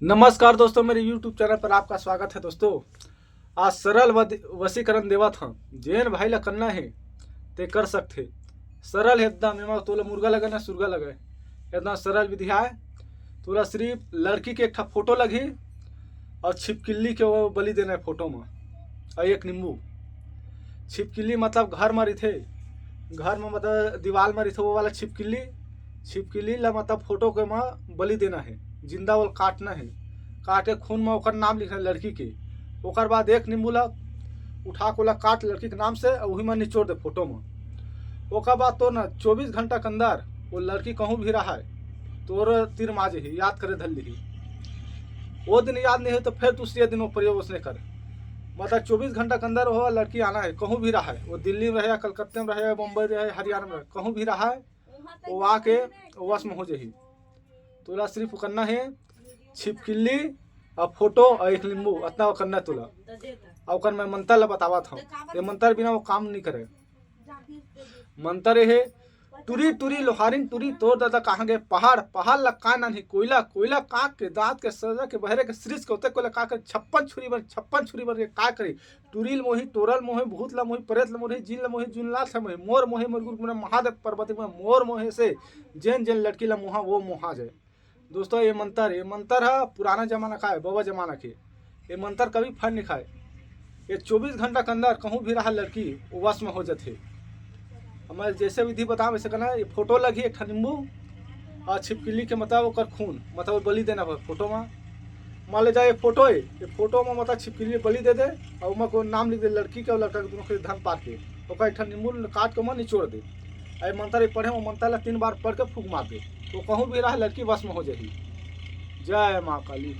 नमस्कार दोस्तों, मेरे YouTube चैनल पर आपका स्वागत है। दोस्तों, आज सरल वशीकरण देवत हम जेन भाई ला करना है ते कर सकते। सरल है एकदम, एमा तोला मुर्गा लगे ना सुरगा लगे, एकदम सरल विधि है। तोला सिर्फ लड़की के एक फोटो लगी और छिपकिली के वो बलि देना है फोटो में, और एक नींबू। छिपकिली मतलब घर में रही, घर में मतलब दीवार में रही वो वाला छिपकिली ला मतलब फोटो के में बलि देना है। जिंदा वो काटना है, काटे खून में ओकर नाम लिखना है लड़की के। ओकर बाद एक नींबू ला उठा को ला काट लड़की के नाम से और वही में निचोड़ दे फोटो में। ओकर बाद तो ना 24 घंटा के अंदर वो लड़की कहूँ भी रहा है तोर तीर माजे ही याद करे धल ली। वो दिन याद नहीं है तो फिर दूसरे दिन वो प्रयोग उसने करे, मतलब 24 घंटा के अंदर वो लड़की आना है। कहूँ भी रहा है, वो दिल्ली में रहे, कलकत्ते में रहे, मुंबई रहे, हरियाणा में रहे, कहूँ भी रहा है, वो आके वश में हो जाही। तोला सिर्फ करना है छिपकिली और फोटो और एक नींबू, इतना वो करना है तोला। और मैं मंत्र ला बतावा था, ये मंत्र बिना वो काम नहीं करे। मंत्र है टूरी टूरी लोहारिन टूरी तोड़ दादा कहाँ गए पहाड़ पहाड़ ला का नहीं कोयला कोयला काक के दांत के सजा के बहरे के सृज के होते कोयला का करे 56 छुरी बर के का करे। टूरील मोही टोरल मोहे भूत ला मोही प्रेत ला मोही जिन ला मोही जुनला ला मोही मोर मोहे मोर महादेव पर्वती में मोर मोहे से जेन जेन लड़की ला मोहा वो मोहा जाए। दोस्तों, ये मंत्र है पुराना जमाना का है, बाबा जमाना के। ये मंत्र कभी फल नहीं खाए। ये 24 घंटा के अंदर कहूँ भी रहा लड़की वश में हो जाते। हमारे जैसे विधि बताओ वैसे करना है। ये फोटो लगी एक नींबू और छिपकिली के मतलब ओकर खून मतलब बलि देना फोटो में। मान ले जाए ये फोटो है, ये फोटो में मतलब छिपकिली बलि दे दे और उमा को नाम लिख दे लड़की के और लड़का के दोनों के धन पार के ओकर एक नींबू काट के मन निचोड़ दे। अरे मंत्र पढ़े वो मंत्र ला 3 बार पढ़ के फूक मार दे तो कहूँ भी रहा लड़की वश में हो जाएगी। जय माँ काली।